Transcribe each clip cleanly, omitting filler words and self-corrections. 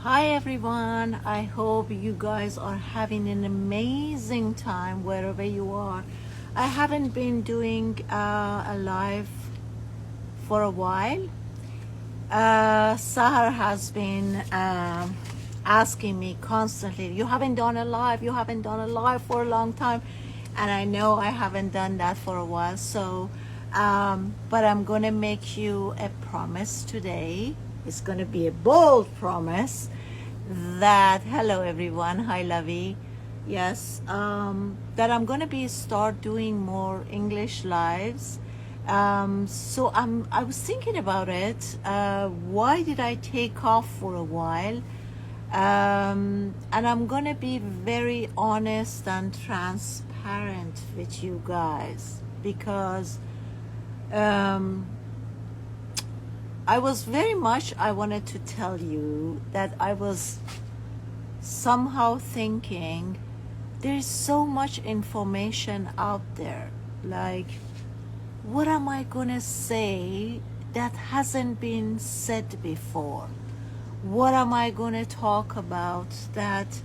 Hi everyone, I hope you guys are having an amazing time wherever you are. I haven't been doing a live for a while. Sahar has been asking me constantly, you haven't done a live for a long time. And I know I haven't done that for a while. So, but I'm going to make you a promise today. It's going to be a bold promise that, hello everyone, hi Lovey. Yes, that I'm going to be start doing more English lives. So I was thinking about it. Why did I take off for a while? And I'm gonna be very honest and transparent with you guys because I wanted to tell you that I was somehow thinking there's so much information out there. Like, what am I gonna say that hasn't been said before? What am I gonna talk about that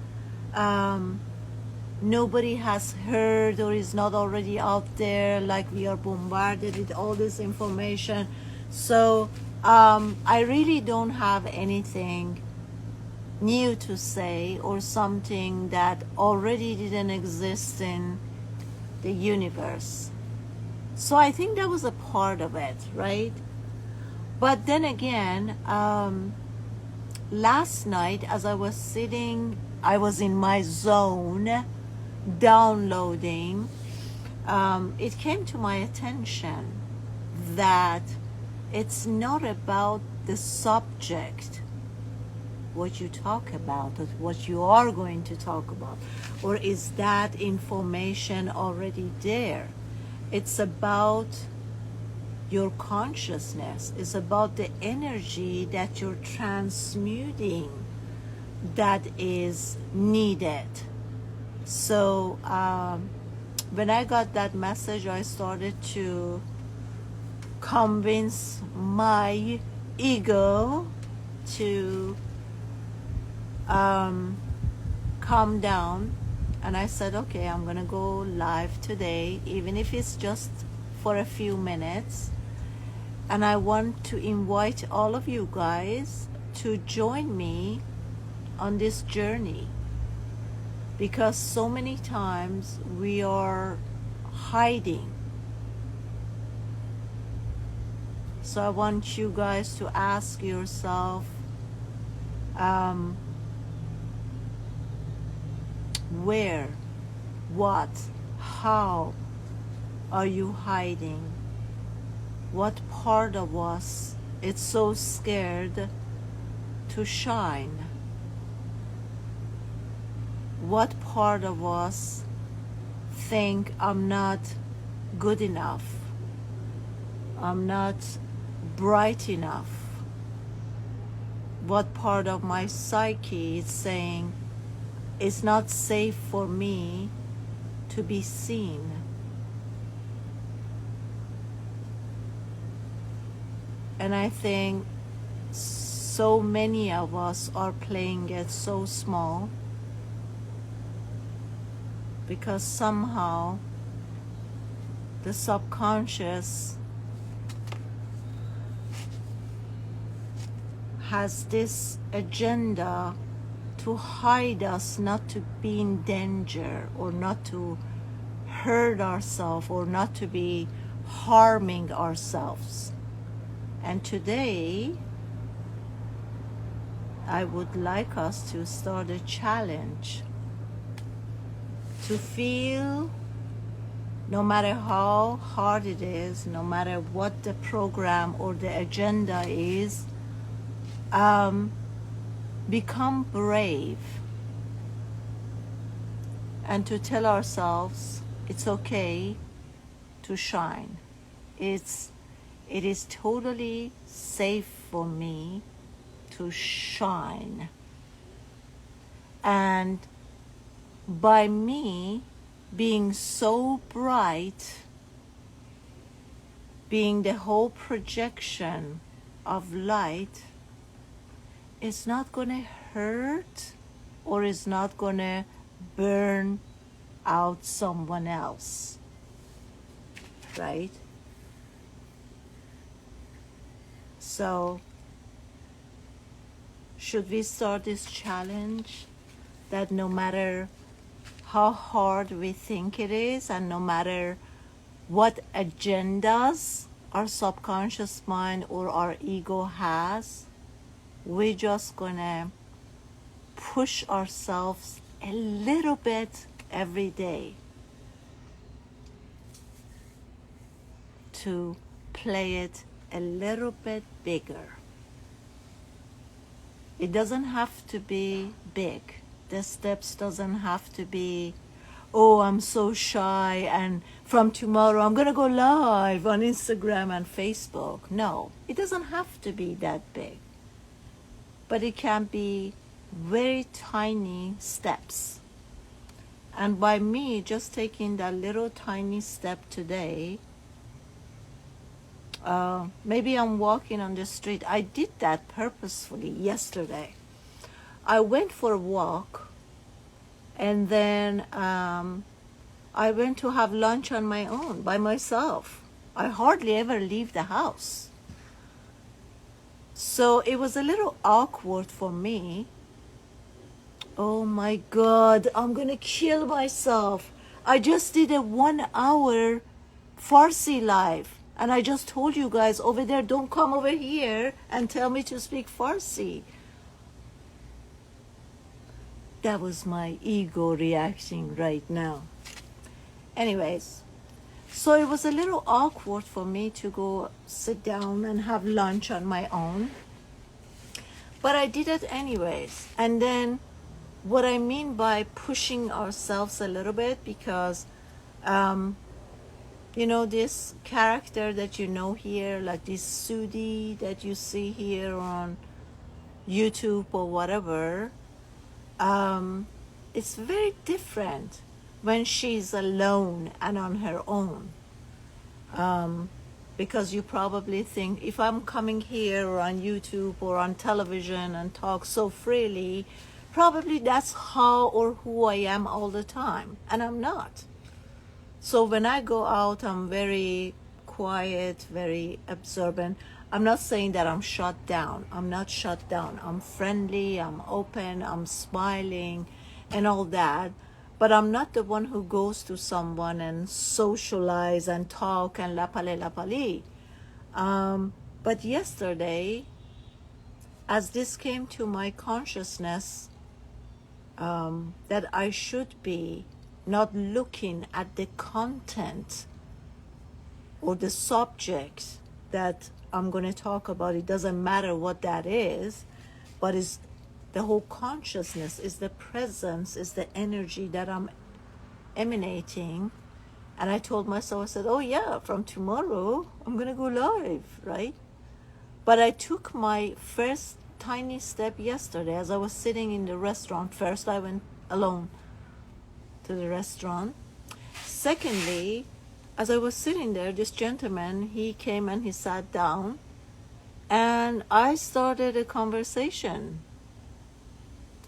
nobody has heard or is not already out there? Like, we are bombarded with all this information. So I really don't have anything new to say or something that already didn't exist in the universe. So I think that was a part of it, right? But then again, last night as I was sitting, I was in my zone downloading, it came to my attention that it's not about the subject, what you talk about, or what you are going to talk about, or is that information already there? It's about your consciousness. It's about the energy that you're transmuting that is needed. So when I got that message, I started to convince my ego to calm down, and I said, okay, I'm gonna go live today, even if it's just for a few minutes, and I want to invite all of you guys to join me on this journey, because so many times we are hiding. So I want you guys to ask yourself, where, what, how are you hiding? What part of us is so scared to shine? What part of us think I'm not good enough? I'm not bright enough? What part of my psyche is saying it's not safe for me to be seen? And I think so many of us are playing it so small because somehow the subconscious has this agenda to hide us, not to be in danger, or not to hurt ourselves, or not to be harming ourselves. And today, I would like us to start a challenge to feel, no matter how hard it is, no matter what the program or the agenda is, become brave and to tell ourselves it's okay to shine. It is totally safe for me to shine. And by me being so bright, being the whole projection of light, it's not going to hurt or is not going to burn out someone else, right? So, should we start this challenge that no matter how hard we think it is and no matter what agendas our subconscious mind or our ego has, we're just gonna push ourselves a little bit every day to play it a little bit bigger. It doesn't have to be big. The steps doesn't have to be, oh, I'm so shy and from tomorrow I'm gonna go live on Instagram and Facebook. No, it doesn't have to be that big. But it can be very tiny steps. And by me just taking that little tiny step today, maybe I'm walking on the street. I did that purposefully yesterday. I went for a walk and then I went to have lunch on my own by myself. I hardly ever leave the house. So it was a little awkward for me. Oh my God, I'm gonna kill myself. I just did a 1 hour Farsi live. And I just told you guys over there, don't come over here and tell me to speak Farsi. That was my ego reacting right now. Anyways, so it was a little awkward for me to go sit down and have lunch on my own. But I did it anyways. And then what I mean by pushing ourselves a little bit, because you know, this character that you know here, like this Sudi that you see here on YouTube or whatever, it's very different when she's alone and on her own. Because you probably think, if I'm coming here or on YouTube or on television and talk so freely, probably that's how or who I am all the time. And I'm not. So when I go out, I'm very quiet, very observant. I'm not saying that I'm shut down. I'm not shut down. I'm friendly, I'm open, I'm smiling and all that. But I'm not the one who goes to someone and socialize and talk and lapale. But yesterday, as this came to my consciousness, that I should be not looking at the content or the subject that I'm going to talk about. It doesn't matter what that is, but it's the whole consciousness, is the presence, is the energy that I'm emanating. And I told myself, I said, oh yeah, from tomorrow I'm going to go live, right? But I took my first tiny step yesterday as I was sitting in the restaurant. First, I went alone to the restaurant. Secondly, as I was sitting there, this gentleman, he came and he sat down and I started a conversation.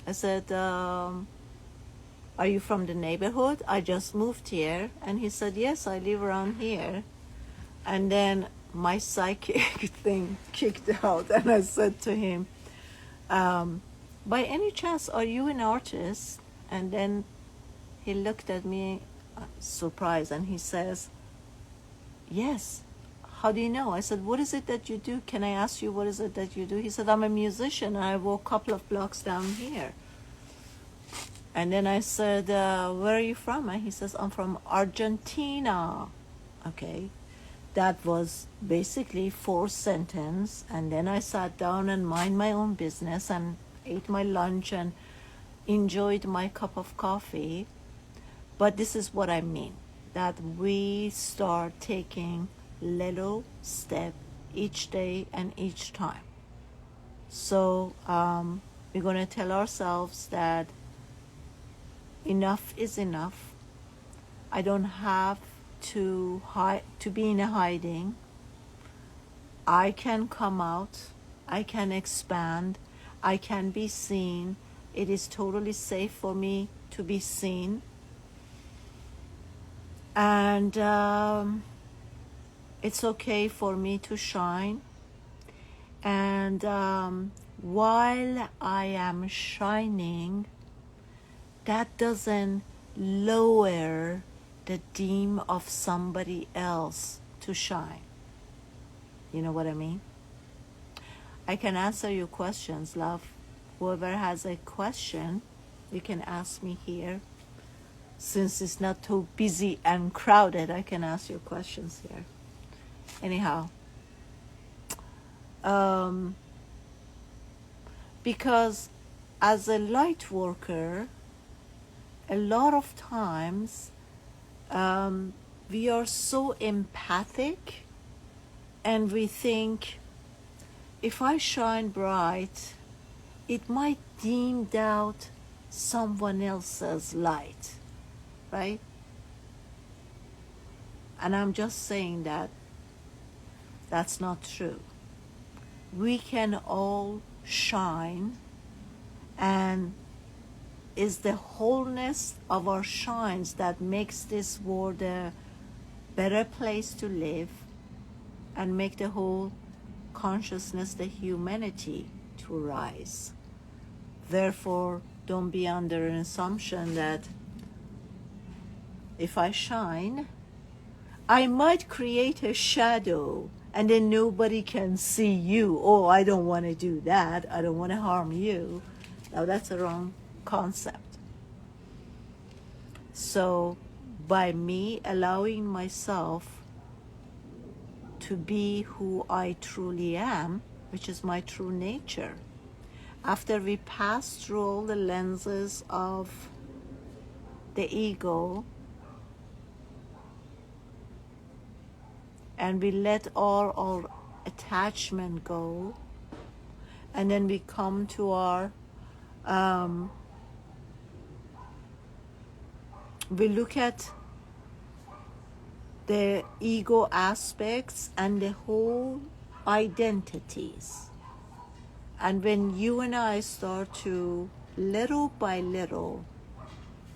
I said, are you from the neighborhood? I just moved here. And he said, yes, I live around here. And then my psychic thing kicked out and I said to him, by any chance, are you an artist? And then he looked at me surprised and he says, yes. How do you know? I said, what is it that you do? Can I ask you what is it that you do? He said, I'm a musician and I walk a couple of blocks down here. And then I said, where are you from? And he says, I'm from Argentina. Okay. That was basically 4 sentences. And then I sat down and mind my own business and ate my lunch and enjoyed my cup of coffee. But this is what I mean, that we start taking little step each day and each time. So we're going to tell ourselves that enough is enough. I don't have to be in a hiding. I can come out. I can expand. I can be seen. It is totally safe for me to be seen. And it's okay for me to shine. And while I am shining, that doesn't lower the dim of somebody else to shine. You know what I mean? I can answer your questions, love. Whoever has a question, you can ask me here. Since it's not too busy and crowded, I can ask your questions here. Anyhow, because as a light worker, a lot of times we are so empathic, and we think, if I shine bright, it might dim out someone else's light, right? And I'm just saying that that's not true. We can all shine, and is the wholeness of our shines that makes this world a better place to live and make the whole consciousness, the humanity, to rise. Therefore, don't be under an assumption that if I shine, I might create a shadow and then nobody can see you. Oh, I don't want to do that. I don't want to harm you. Now, that's a wrong concept. So, by me allowing myself to be who I truly am, which is my true nature, after we pass through all the lenses of the ego and we let all our attachment go, and then we come to our we look at the ego aspects and the whole identities. And when you and I start to, little by little,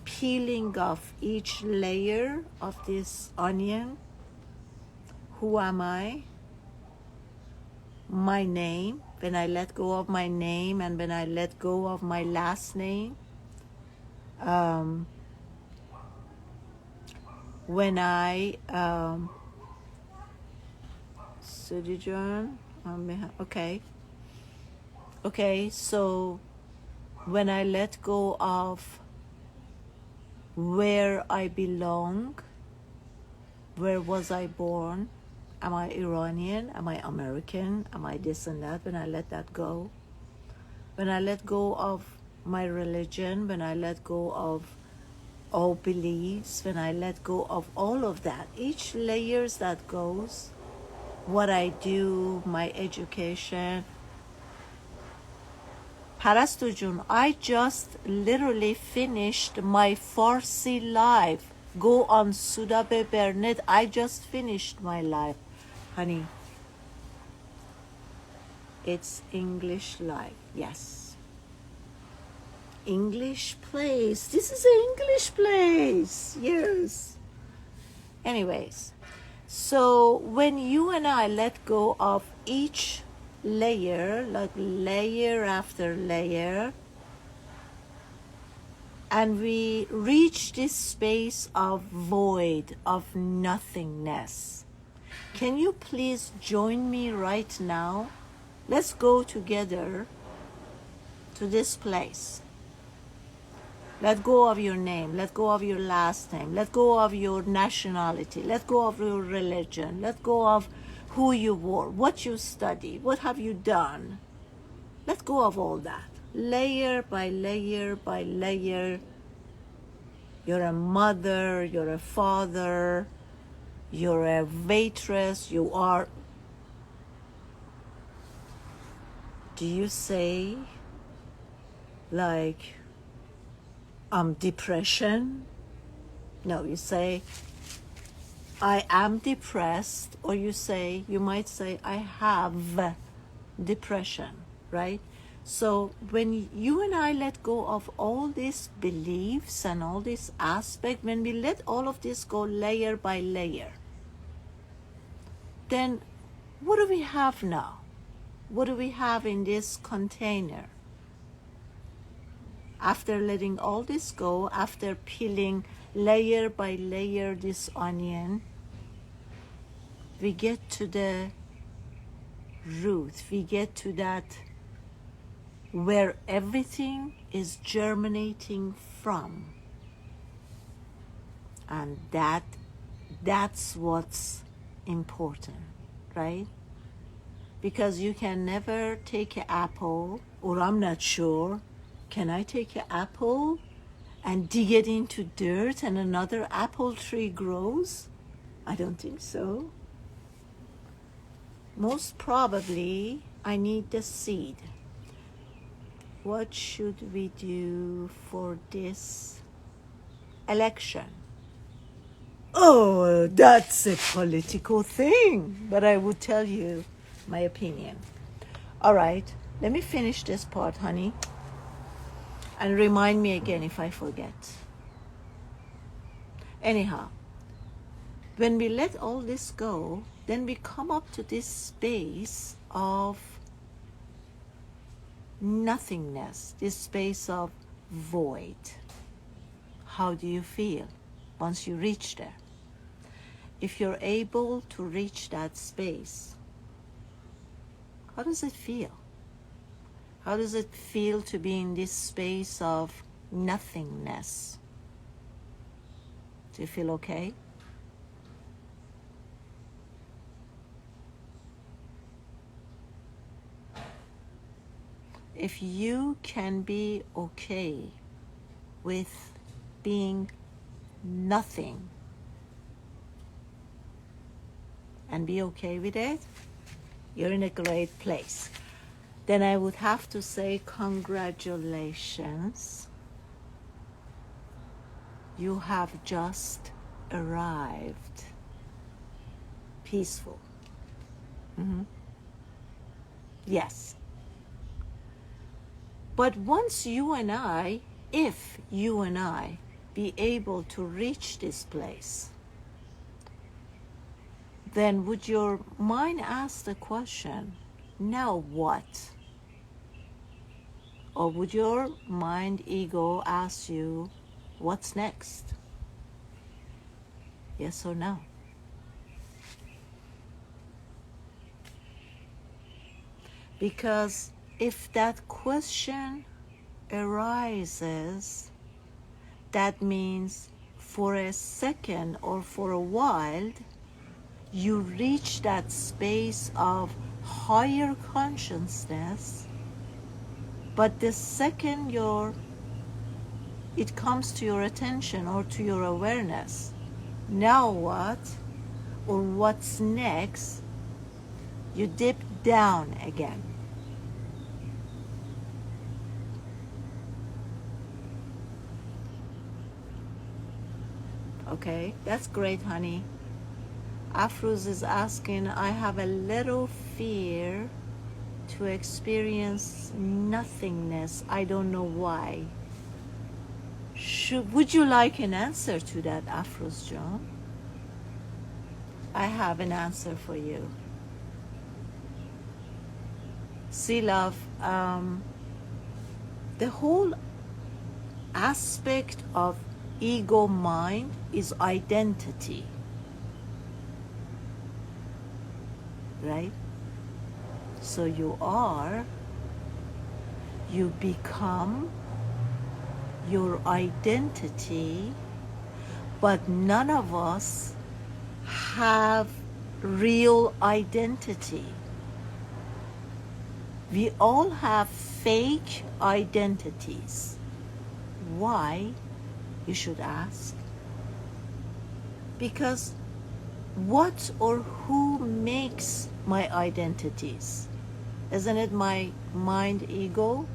peeling off each layer of this onion, who am I? My name, when I let go of my name and when I let go of my last name, when I Sudi John, okay, so when I let go of where I belong, where was I born? Am I Iranian? Am I American? Am I this and that? When I let that go, when I let go of my religion, when I let go of all beliefs, when I let go of all of that, each layers that goes, what I do, my education. Parastu Jun, I just literally finished my Farsi live. Go on Sudi Burnett. I just finished my live. Honey, it's English live, yes. English place. This is an English place. Yes. Anyways, so when you and I let go of each layer, like layer after layer, and we reach this space of void, of nothingness, can you please join me right now? Let's go together to this place. Let go of your name. Let go of your last name. Let go of your nationality. Let go of your religion. Let go of who you were, what you studied, what have you done. Let go of all that. Layer by layer by layer. You're a mother, you're a father, you're a waitress, you are... Do you say, like, depression? No, you say, I am depressed, or you might say, I have depression, right? So when you and I let go of all these beliefs and all this aspect, when we let all of this go layer by layer, then what do we have now? What do we have in this container? After letting all this go, after peeling layer by layer this onion, we get to the root. We get to that where everything is germinating from. And that's what's important, right? Because you can never take an apple, or I'm not sure, can I take an apple and dig it into dirt and another apple tree grows? I don't think so. Most probably, I need the seed. What should we do for this election? Oh, that's a political thing, but I would tell you my opinion. All right, let me finish this part, honey, and remind me again if I forget. Anyhow, when we let all this go, then we come up to this space of nothingness, this space of void. How do you feel once you reach there? If you're able to reach that space, how does it feel? How does it feel to be in this space of nothingness? Do you feel okay? If you can be okay with being nothing and be okay with it, you're in a great place. Then I would have to say congratulations. You have just arrived. Peaceful. Yes. But once you and I, if you and I be able to reach this place, then would your mind ask the question, now what? Or would your mind ego ask you, what's next? Yes or no? Because if that question arises, that means for a second or for a while, you reach that space of higher consciousness, but the second it comes to your attention or to your awareness, now what, or what's next, you dip down again. Okay, that's great, honey. Afruz is asking, I have a little fear to experience nothingness. I don't know why. Would you like an answer to that, Afruz John? I have an answer for you. See, love, the whole aspect of ego mind is identity, right? So you become your identity, but none of us have real identity. We all have fake identities. Why? You should ask. Because what or who makes my identities? Isn't it my mind ego?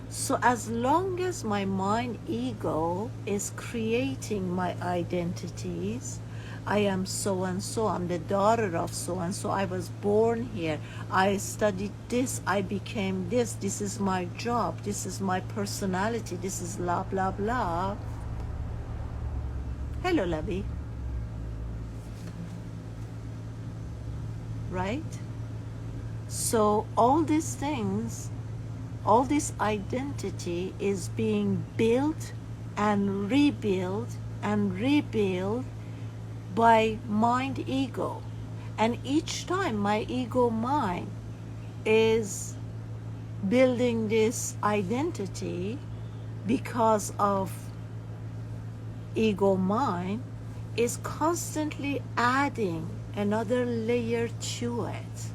So as long as my mind ego is creating my identities, I am so and so, I'm the daughter of so and so, I was born here, I studied this, I became this, this is my job, this is my personality, this is blah blah blah. Hello, lovey. Right? So all these things, all this identity is being built and rebuilt by mind ego. And each time my ego mind is building this identity, because of ego mind is constantly adding another layer to it.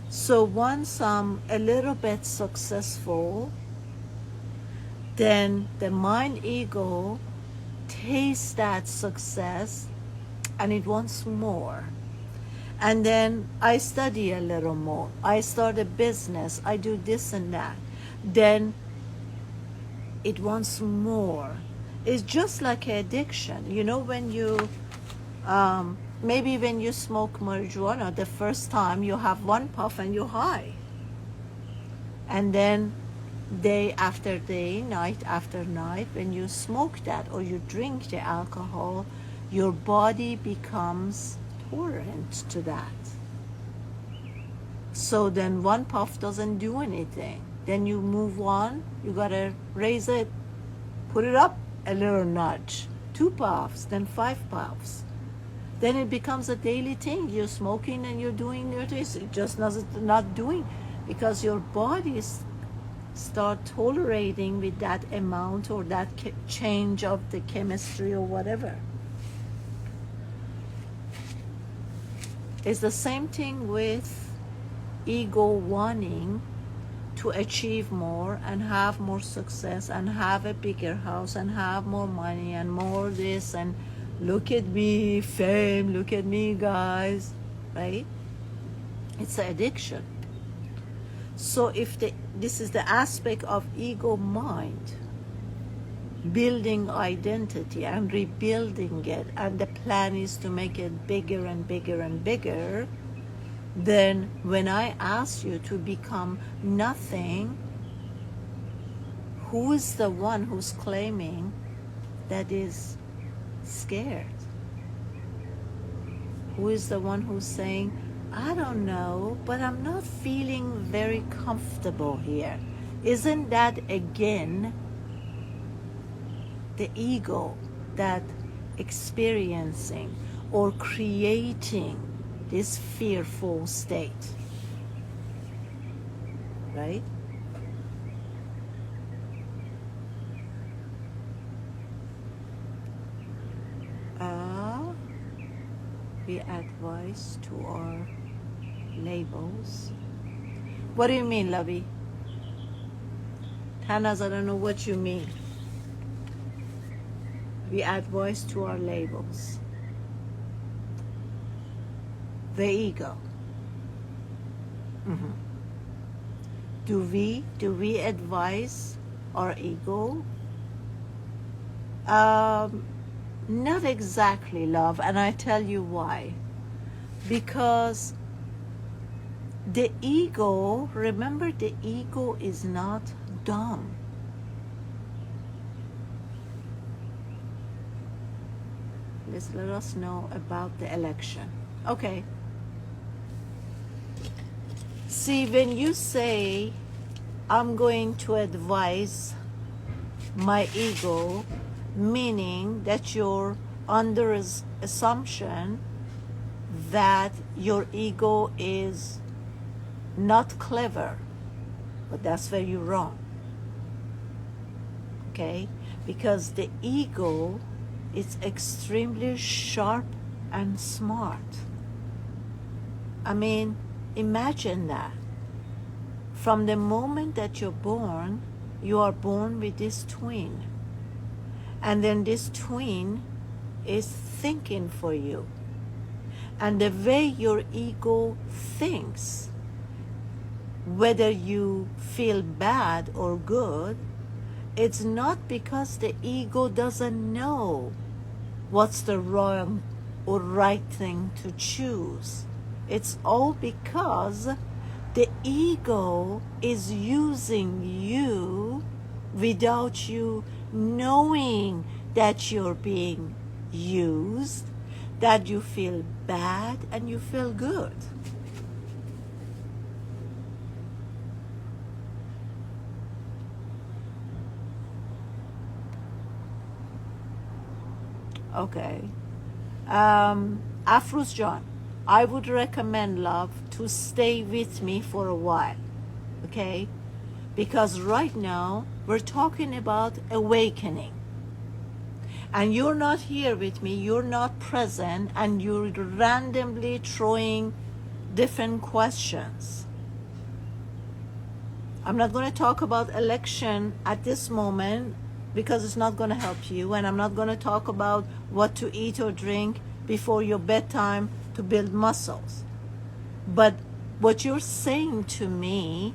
So once I'm a little bit successful, then the mind ego tastes that success and it wants more. And then I study a little more, I start a business, I do this and that, then it wants more. It's just like an addiction. You know, when you maybe when you smoke marijuana the first time, you have one puff and you're high, and then day after day, night after night, when you smoke that or you drink the alcohol, your body becomes tolerant to that. So then one puff doesn't do anything, then you move on, you gotta raise it, put it up a little notch, 2 puffs, then 5 puffs. Then it becomes a daily thing. You're smoking and you're doing your this. It just not doing, because your body start tolerating with that amount or that change of the chemistry or whatever. It's the same thing with ego wanting to achieve more and have more success and have a bigger house and have more money and more this, and look at me, fame, look at me, guys, right? It's an addiction. So if this is the aspect of ego mind, building identity and rebuilding it, and the plan is to make it bigger and bigger and bigger, then when I ask you to become nothing, who is the one who's claiming that is scared? Who is the one who's saying, I don't know, but I'm not feeling very comfortable here? Isn't that again the ego that experiencing or creating this fearful state, right? We advise to our labels. What do you mean, lovey? Tanas, I don't know what you mean. We add voice to our labels. The ego. Mm-hmm. Do we advise our ego? Not exactly, love, and I tell you why. Because the ego, remember, the ego is not dumb. Let us know about the election. Okay. See, when you say, I'm going to advise my ego, meaning that you're under assumption that your ego is not clever, but that's where you're wrong. Okay? Because the ego is extremely sharp and smart. I mean, imagine that. From the moment that you're born, you are born with this twin. And then this twin is thinking for you. And the way your ego thinks, whether you feel bad or good, it's not because the ego doesn't know what's the wrong or right thing to choose. It's all because the ego is using you without you knowing that you're being used, that you feel bad and you feel good. Okay. Afruz John, I would recommend, love, to stay with me for a while, okay? Because right now we're talking about awakening. And you're not here with me, you're not present, and you're randomly throwing different questions. I'm not going to talk about election at this moment because it's not going to help you, and I'm not going to talk about what to eat or drink before your bedtime to build muscles. But what you're saying to me,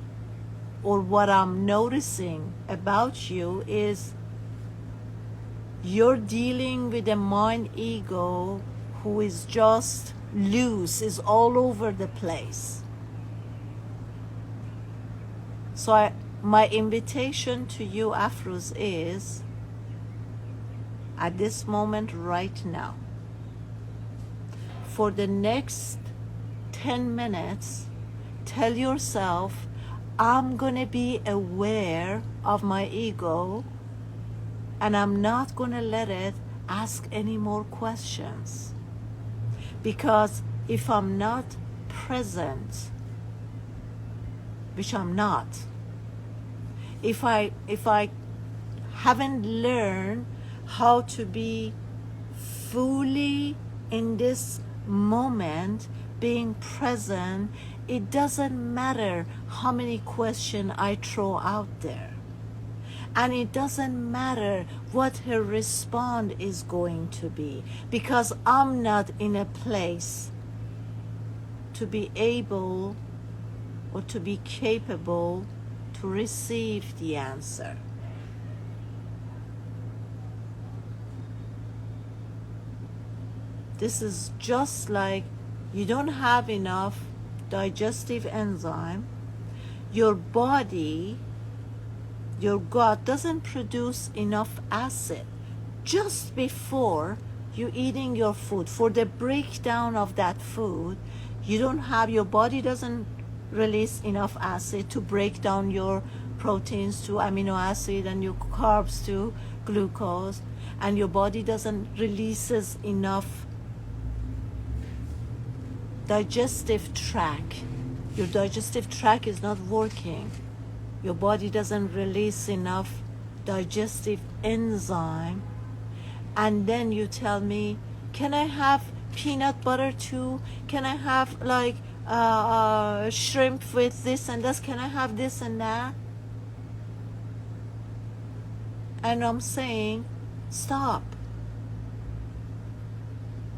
or what I'm noticing about you, is you're dealing with a mind ego who is just loose, is all over the place. So my invitation to you, Afruz, is at this moment right now, for the next 10 minutes, tell yourself, I'm going to be aware of my ego, and I'm not going to let it ask any more questions. Because if I'm not present, which I'm not, if I haven't learned how to be fully in this moment, being present, it doesn't matter how many questions I throw out there. And it doesn't matter what her response is going to be, because I'm not in a place to be able or to be capable to receive the answer. This is just like you don't have enough digestive enzyme. Your body, your gut doesn't produce enough acid just before you eating your food. For the breakdown of that food, your body doesn't release enough acid to break down your proteins to amino acid and your carbs to glucose, and your body doesn't releases enough digestive tract. Your digestive tract is not working. Your body doesn't release enough digestive enzyme, and then you tell me, can I have peanut butter too? Can I have shrimp with this and this? Can I have this and that? And I'm saying, stop.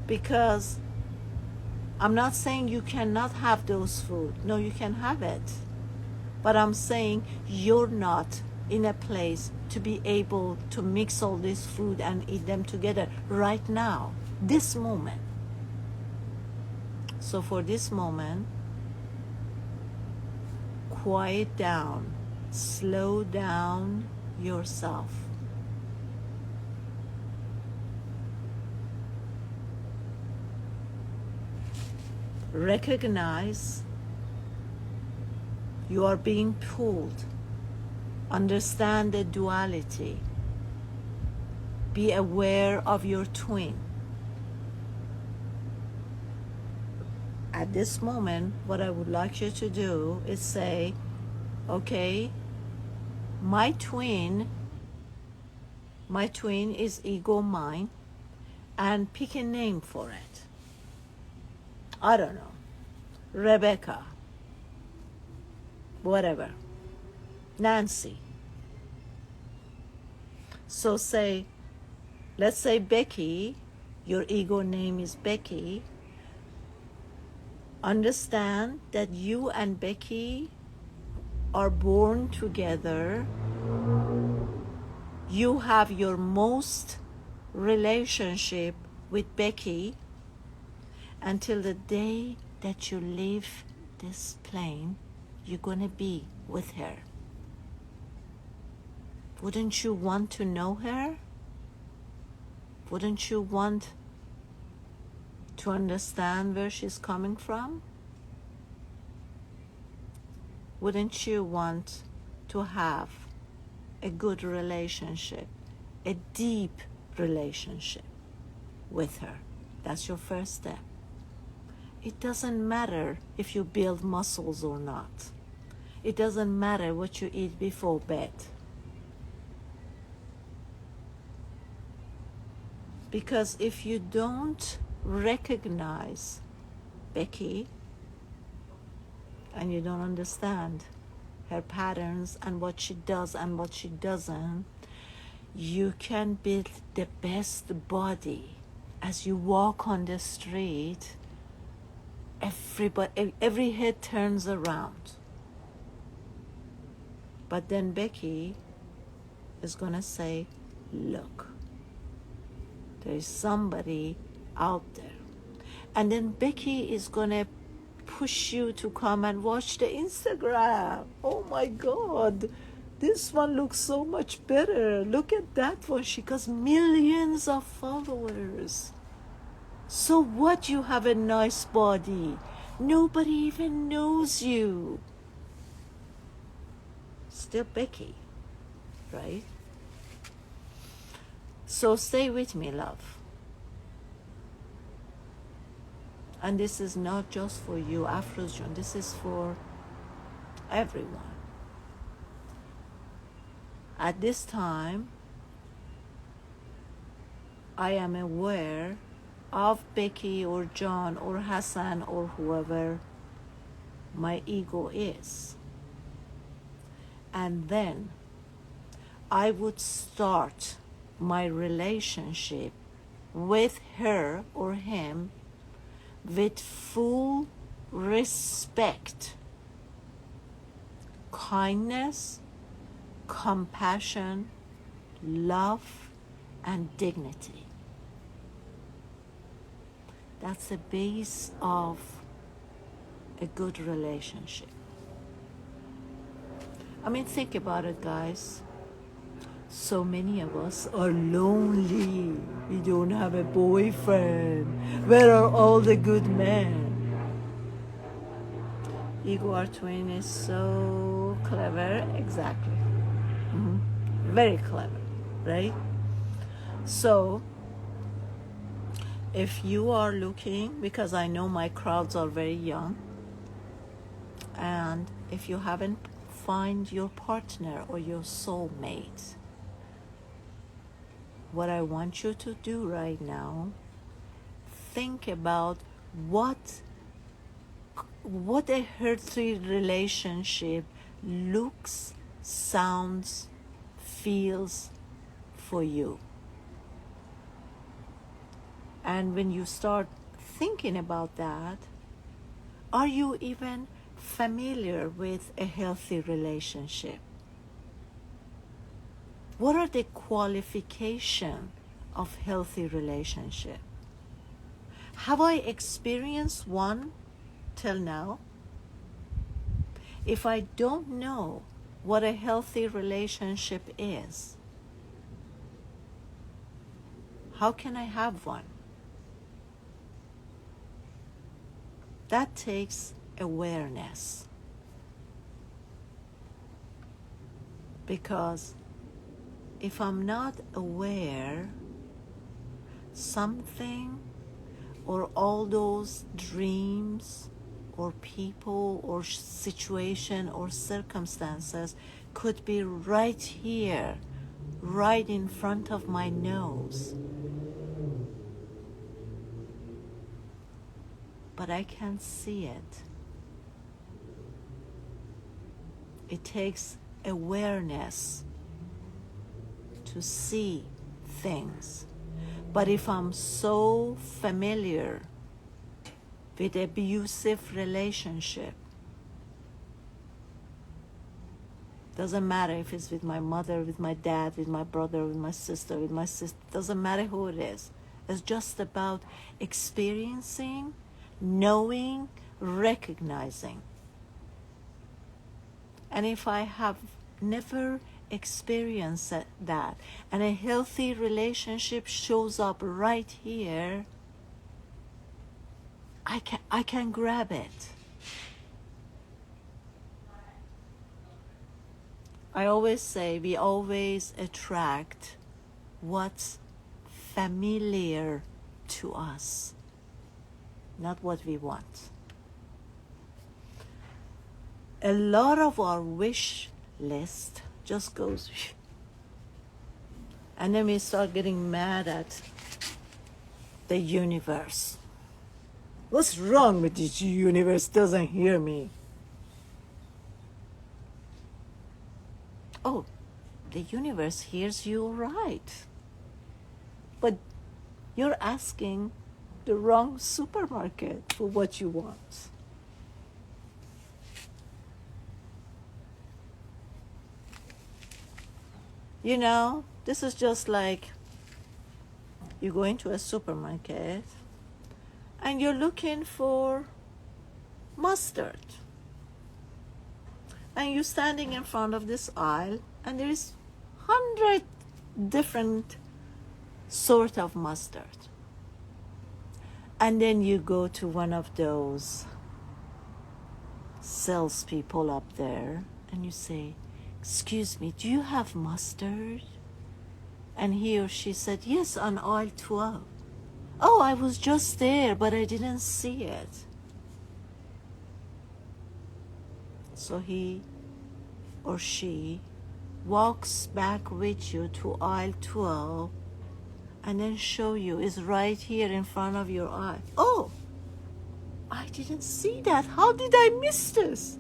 Because I'm not saying you cannot have those food. No, you can have it. But I'm saying you're not in a place to be able to mix all this food and eat them together right now, this moment. So for this moment, quiet down, slow down yourself. Recognize you are being pulled. Understand the duality. Be aware of your twin. At this moment, what I would like you to do is say, okay, my twin is ego mind, and pick a name for it. I don't know, Rebecca, whatever, Nancy. So let's say Becky, your ego name is Becky. Understand that you and Becky are born together. You have your most relationship with Becky until the day that you leave this plane. You're gonna be with her. Wouldn't you want to know her? Wouldn't you want to understand where she's coming from? Wouldn't you want to have a good relationship, a deep relationship with her? That's your first step. It doesn't matter if you build muscles or not. It doesn't matter what you eat before bed. Because if you don't recognize Becky and you don't understand her patterns and what she does and what she doesn't, you can build the best body. As you walk on the street, every head turns around. But then Becky is gonna say, look, there is somebody out there. And then Becky is gonna push you to come and watch the Instagram. Oh my God, this one looks so much better. Look at that one. She got millions of followers. So what? You have a nice body. Nobody even knows you. Still Becky, right? So stay with me, love. And this is not just for you, Afrozoon. This is for everyone. At this time, I am aware of Becky or John or Hassan or whoever my ego is. And then I would start my relationship with her or him with full respect, kindness, compassion, love, and dignity. That's the base of a good relationship. I mean, think about it, guys. So many of us are lonely. We don't have a boyfriend. Where are all the good men? Igor Twin is so clever. Exactly. Very clever, right? So, if you are looking, because I know my crowds are very young, and if you haven't found your partner or your soulmate, what I want you to do right now, think about what a healthy relationship looks, sounds, feels for you. And when you start thinking about that, are you even familiar with a healthy relationship? What are the qualifications of healthy relationship? Have I experienced one till now? If I don't know what a healthy relationship is, how can I have one? That takes awareness. Because if I'm not aware, something or all those dreams or people or situation or circumstances could be right here, right in front of my nose. But I can't see it. It takes awareness to see things. But if I'm so familiar with abusive relationship, doesn't matter if it's with my mother, with my dad, with my brother, with my sister, doesn't matter who it is. It's just about experiencing, knowing, recognizing. And if I have never experienced that, and a healthy relationship shows up right here, I can grab it. I always say we always attract what's familiar to us, not what we want. A lot of our wish list just goes, and then we start getting mad at the universe. What's wrong with this universe? Doesn't hear me. Oh, the universe hears you right. But you're asking the wrong supermarket for what you want. You know, this is just like you go into a supermarket and you're looking for mustard. And you're standing in front of this aisle and there's 100 different sort of mustard. And then you go to one of those salespeople up there and you say, "Excuse me, do you have mustard?" And he or she said, "Yes, on aisle 12. "Oh, I was just there, but I didn't see it." So he or she walks back with you to aisle 12 and then show you it's right here in front of your eye. "Oh, I didn't see that. How did I miss this?"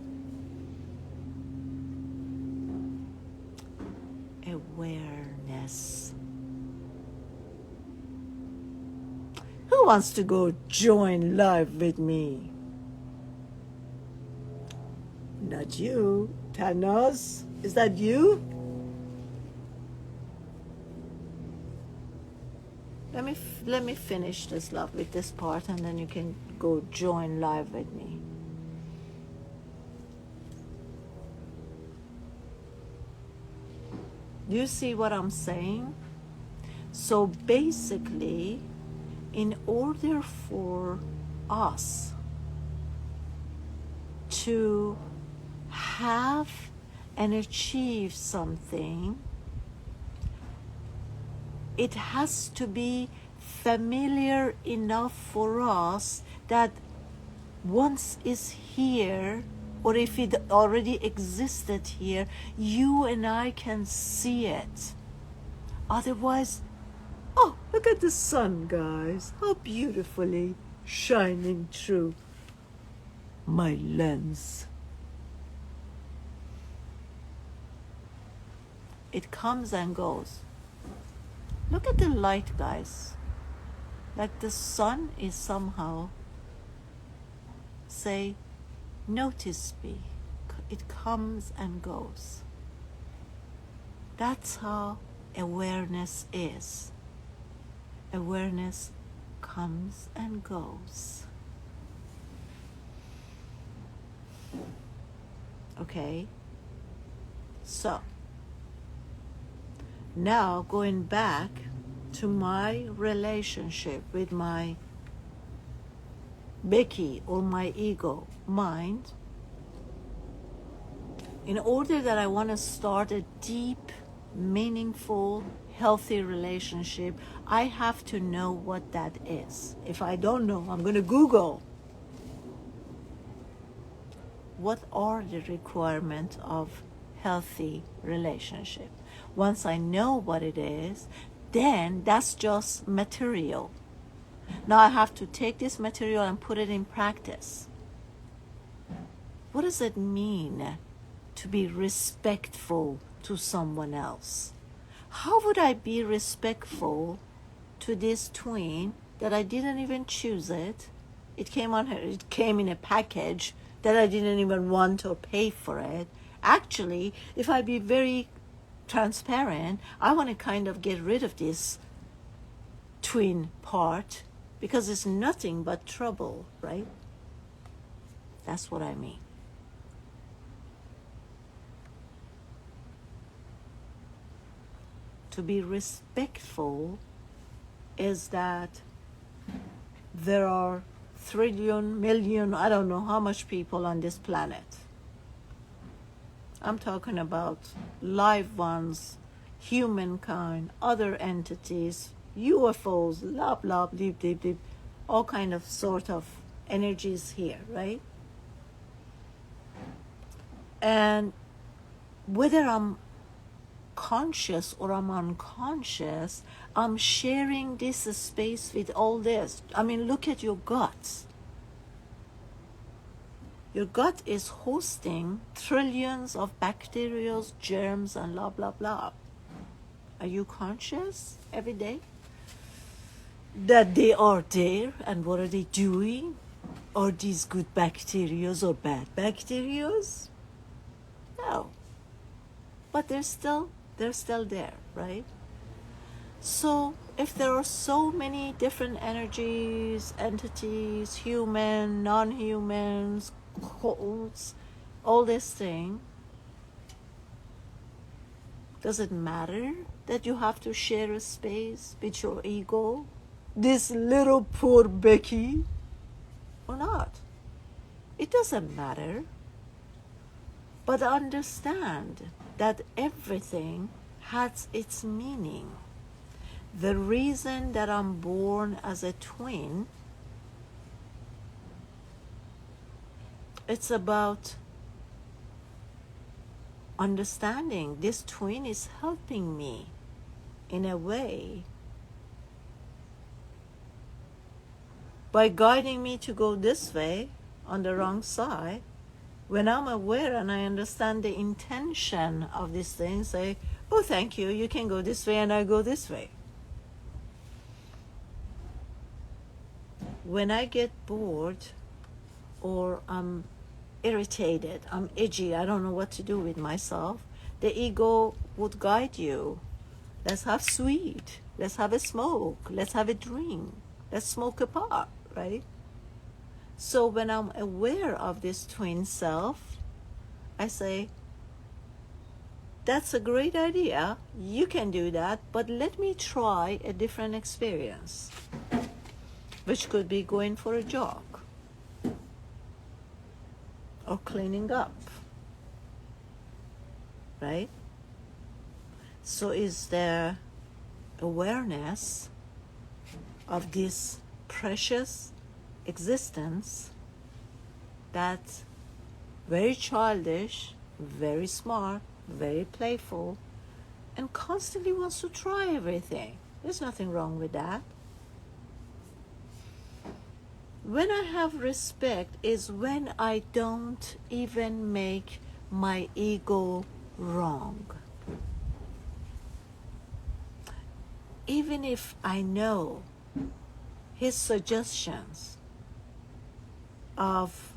Awareness. Who wants to go join live with me? Not you, Thanos. Is that you? Let me finish this love with this part, and then you can go join live with me. Do you see what I'm saying? So basically, in order for us to have and achieve something, it has to be familiar enough for us that once it's here, or if it already existed here, you and I can see it. Otherwise, oh, look at the sun, guys. How beautifully shining through my lens. It comes and goes. Look at the light, guys. Like the sun is somehow, say, notice me. It comes and goes. That's how awareness is. Awareness comes and goes. Okay? So, now going back to my relationship with my Becky or my ego mind, in order that I want to start a deep, meaningful, healthy relationship, I have to know what that is. If I don't know, I'm going to Google. What are the requirements of healthy relationship? Once I know what it is, then that's just material. Now I have to take this material and put it in practice. What does it mean to be respectful to someone else? How would I be respectful to this twin that I didn't even choose it? It came in a package that I didn't even want or pay for it. Actually, if I be very transparent, I want to kind of get rid of this twin part, because it's nothing but trouble, right? That's what I mean. To be respectful is that there are trillion, million, I don't know how much people on this planet. I'm talking about live ones, humankind, other entities, UFOs, blah, blah, deep, deep, deep, all kind of sort of energies here, right? And whether I'm conscious or I'm unconscious, I'm sharing this space with all this. I mean, look at your guts. Your gut is hosting trillions of bacteria, germs, and blah, blah, blah. Are you conscious every day that they are there, and what are they doing? Are these good bacteria or bad bacteria? No. But they're still there, right? So if there are so many different energies, entities, human, non-humans, codes, all this thing, does it matter that you have to share a space with your ego, this little poor Becky, or not? It doesn't matter. But understand that everything has its meaning. The reason that I'm born as a twin, it's about understanding this twin is helping me in a way by guiding me to go this way on the wrong side. When I'm aware and I understand the intention of this thing, say, oh, thank you, you can go this way and I go this way. When I get bored or I'm irritated, I'm edgy, I don't know what to do with myself, the ego would guide you. Let's have sweet, let's have a smoke, let's have a drink, let's smoke a pot, right? So when I'm aware of this twin self, I say, that's a great idea, you can do that, but let me try a different experience, which could be going for a jog or cleaning up, right? So is there awareness of this precious existence that's very childish, very smart, very playful, and constantly wants to try everything. There's nothing wrong with that. When I have respect is when I don't even make my ego wrong. Even if I know his suggestions of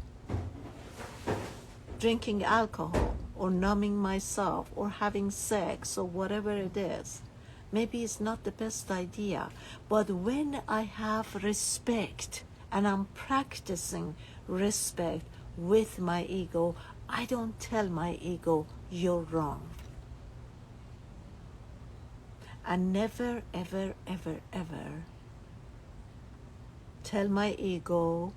drinking alcohol or numbing myself or having sex or whatever it is, maybe it's not the best idea. But when I have respect and I'm practicing respect with my ego, I don't tell my ego, you're wrong. I never, ever, ever, ever tell my ego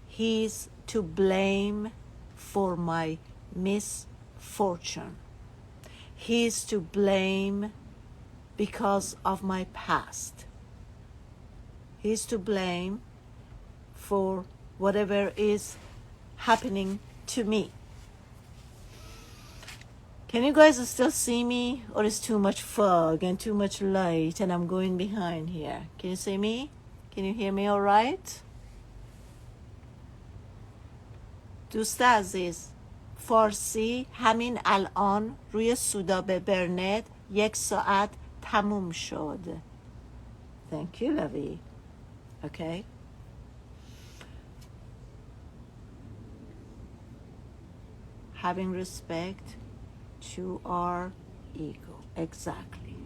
he's to blame for my misfortune. He's to blame because of my past. He's to blame for whatever is happening to me. Can you guys still see me, or is too much fog and too much light and I'm going behind here? Can you see me? Can you hear me all right? دوست عزیز، فارسی همین الان روی سودا برنت 1 ساعت تموم شد. Thank you, lovey. Okay. Having respect to our ego. Exactly.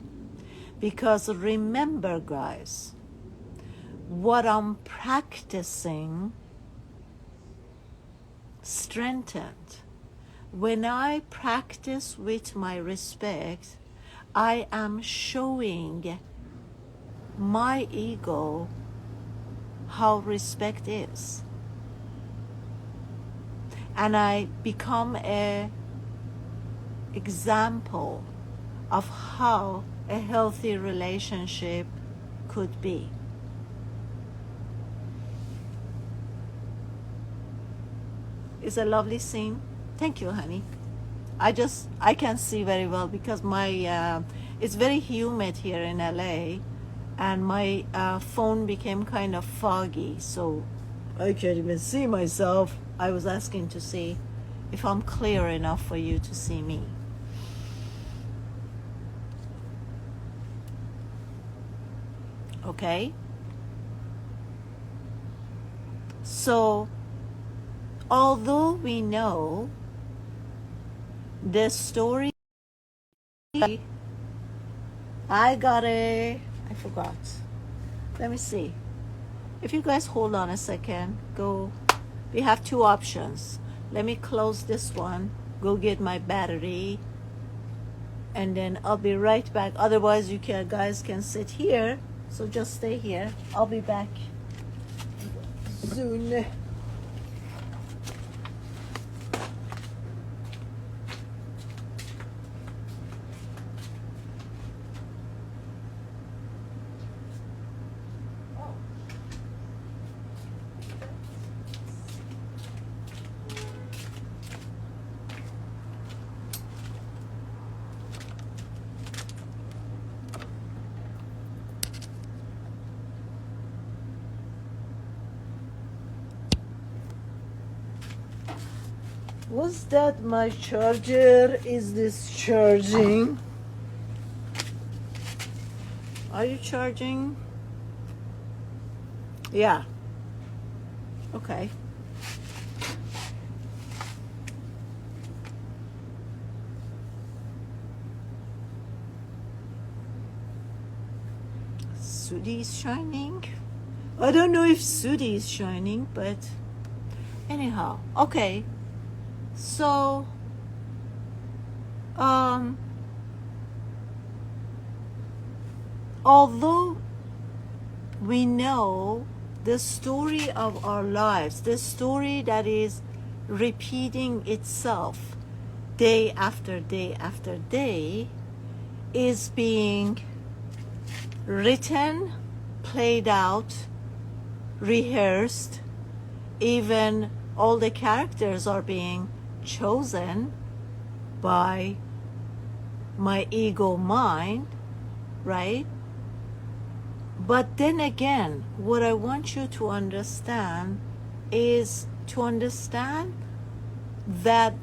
Because remember, guys, what I'm practicing strengthened. When I practice with my respect, I am showing my ego how respect is. And I become an example of how a healthy relationship could be. It's a lovely scene. Thank you, honey. I can see very well because my it's very humid here in LA, and my phone became kind of foggy, so I can't even see myself. I was asking to see if I'm clear enough for you to see me. Okay? So, although we know the story, I forgot. Let me see. If you guys hold on a second, we have two options. Let me close this one, go get my battery, and then I'll be right back. Otherwise, you guys can sit here, so just stay here. I'll be back soon. Was that my charger? Is this charging? Are you charging? Yeah. Okay. Sudi is shining. I don't know if Sudi is shining, but anyhow, okay. So, although we know the story of our lives, the story that is repeating itself day after day after day, is being written, played out, rehearsed, even all the characters are being chosen by my ego mind, right? But then again, what I want you to understand is to understand that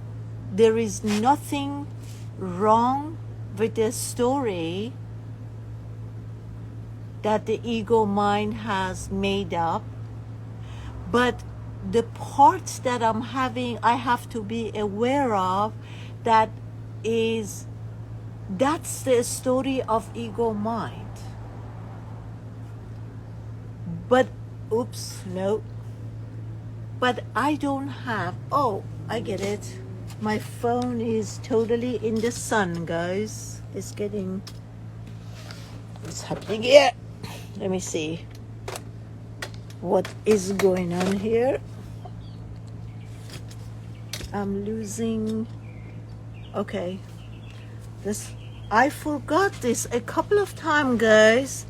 there is nothing wrong with the story that the ego mind has made up, but the part that I have to be aware of, that's the story of ego mind. But, oops, no. But I don't have, I get it. My phone is totally in the sun, guys. What's happening here? Let me see what is going on here. I'm losing. Okay, I forgot this a couple of times, guys.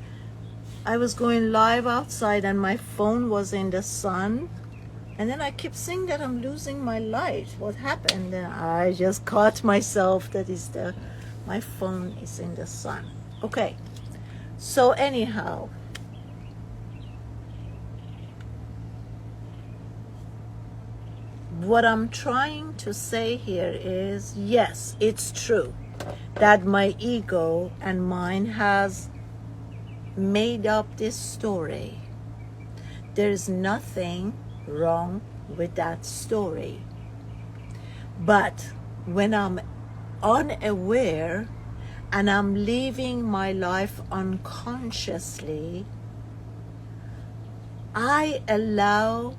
I was going live outside and my phone was in the sun, and then I kept saying that I'm losing my light. What happened? And I just caught myself that my phone is in the sun. Okay, so anyhow, what I'm trying to say here is, yes, it's true that my ego and mine has made up this story. There's nothing wrong with that story. But when I'm unaware, and I'm living my life unconsciously, I allow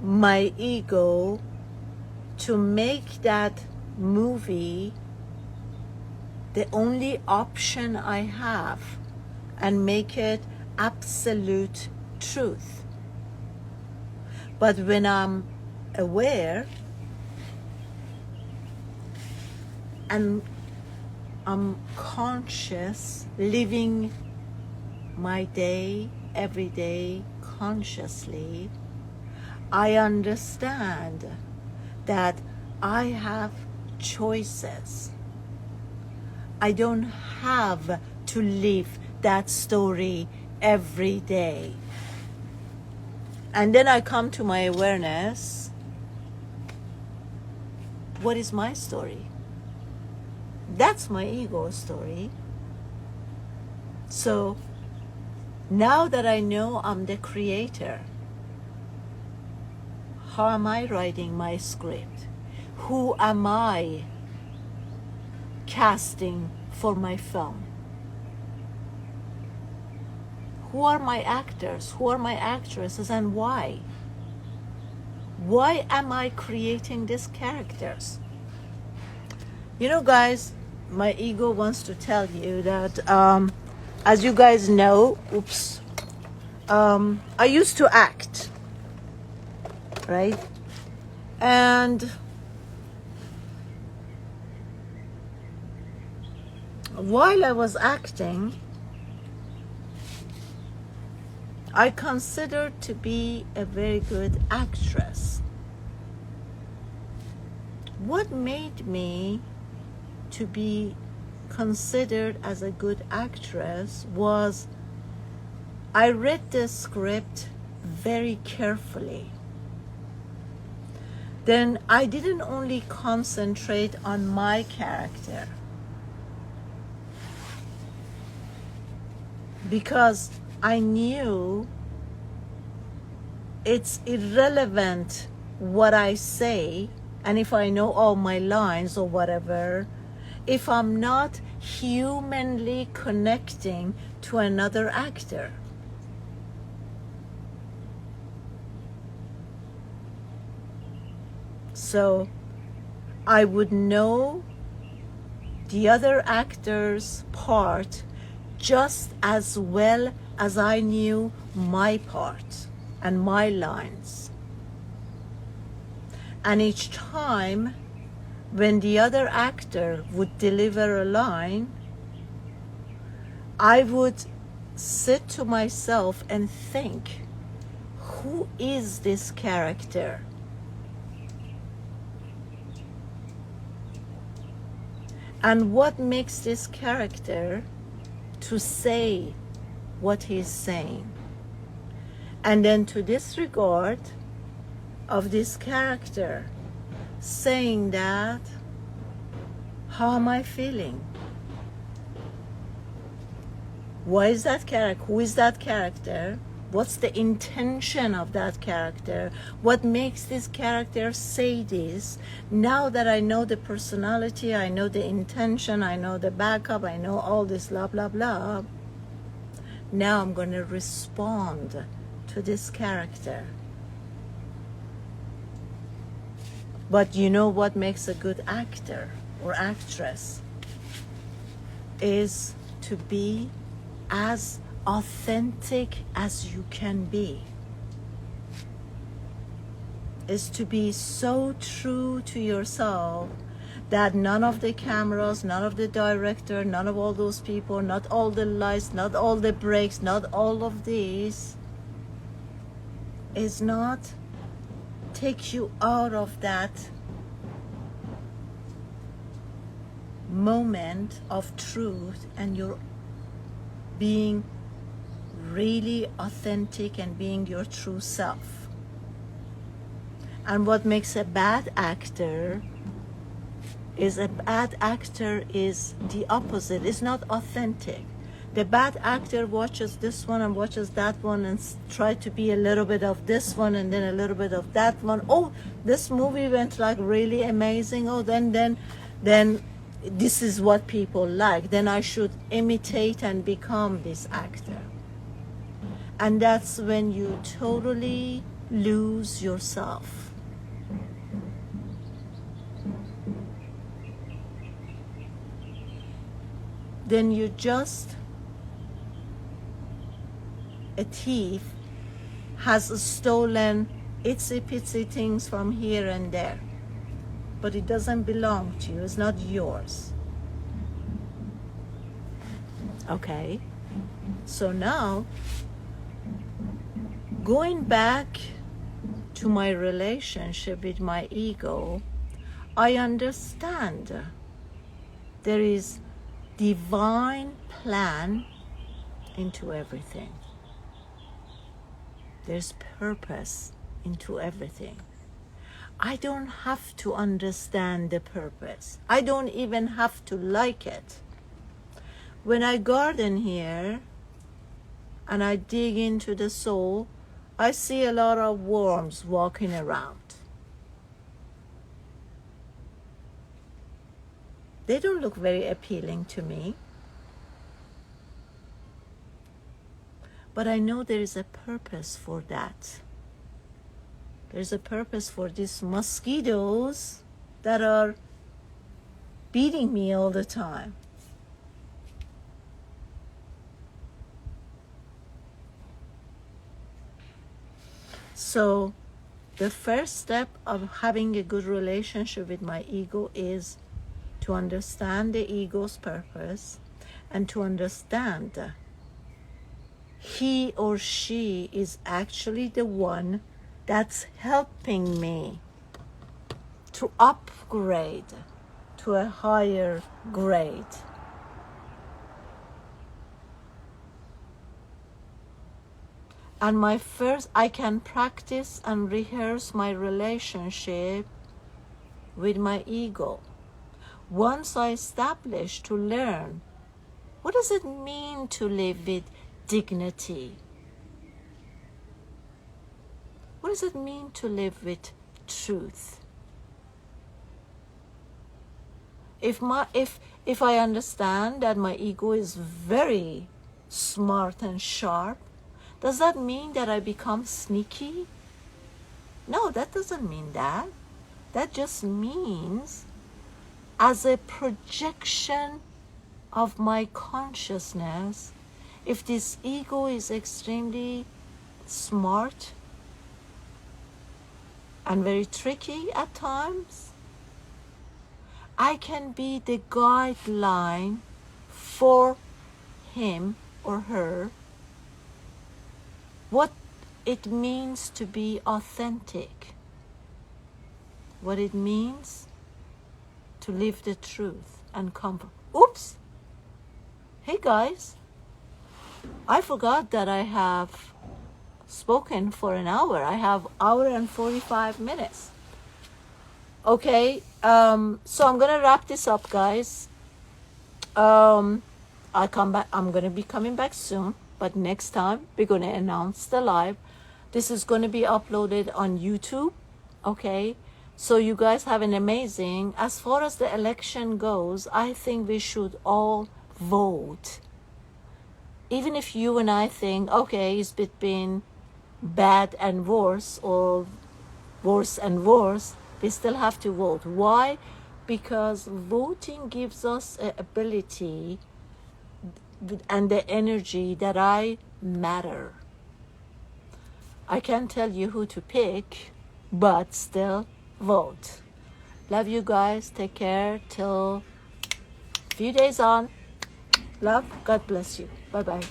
my ego to make that movie the only option I have and make it absolute truth. But when I'm aware and I'm conscious, living my day, every day consciously, I understand that I have choices. I don't have to live that story every day. And then I come to my awareness. What is my story? That's my ego story. So now that I know I'm the creator, how am I writing my script? Who am I casting for my film? Who are my actors? Who are my actresses, and why? Why am I creating these characters? You know, guys, my ego wants to tell you that, as you guys know, I used to act, right? And while I was acting, I considered to be a very good actress. What made me to be considered as a good actress was I read the script very carefully. Then I didn't only concentrate on my character, because I knew it's irrelevant what I say, and if I know all my lines or whatever, if I'm not humanly connecting to another actor. So I would know the other actor's part just as well as I knew my part and my lines. And each time when the other actor would deliver a line, I would sit to myself and think, who is this character? And what makes this character to say what he's saying? And then to disregard of this character saying that, how am I feeling? Why is that character? Who is that character? What's the intention of that character? What makes this character say this? Now that I know the personality, I know the intention, I know the backup, I know all this blah, blah, blah. Now I'm going to respond to this character. But you know what makes a good actor or actress? Is to be as authentic as you can be. Is to be so true to yourself that none of the cameras, none of the director, none of all those people, not all the lights, not all the breaks, not all of these is not take you out of that moment of truth, and you're being really authentic and being your true self. And what makes a bad actor is the opposite. It's not authentic. The bad actor watches this one and watches that one and try to be a little bit of this one and then a little bit of that one. Oh, this movie went like really amazing. Oh, then this is what people like, then I should imitate and become this actor. And that's when you totally lose yourself. Then you just a thief has stolen itsy bitsy things from here and there, but it doesn't belong to you. It's not yours. Okay, so now going back to my relationship with my ego, I understand there is divine plan into everything. There's purpose into everything. I don't have to understand the purpose. I don't even have to like it. When I garden here and I dig into the soul, I see a lot of worms walking around. They don't look very appealing to me. But I know there is a purpose for that. There's a purpose for these mosquitoes that are beating me all the time. So the first step of having a good relationship with my ego is to understand the ego's purpose and to understand he or she is actually the one that's helping me to upgrade to a higher grade. And I can practice and rehearse my relationship with my ego. Once I establish to learn, what does it mean to live with dignity? What does it mean to live with truth? If I understand that my ego is very smart and sharp, does that mean that I become sneaky? No, that doesn't mean that. That just means as a projection of my consciousness, if this ego is extremely smart and very tricky at times, I can be the guideline for him or her what it means to be authentic, what it means to live the truth and comfort. Oops! Hey guys, I forgot that I have spoken for an hour. I have hour and 45 minutes. Okay, so I'm gonna wrap this up, guys. I'm gonna be coming back soon, but next time we're gonna announce the live. This is gonna be uploaded on YouTube. Okay, so you guys have an amazing. As far as the election goes, I think we should all vote. Even if you and I think, okay, it's between bad and worse or worse and worse, we still have to vote. Why? Because voting gives us an ability and the energy that I matter. I can't tell you who to pick, but still vote. Love you guys. Take care till a few days on. Love. God bless you. Bye-bye.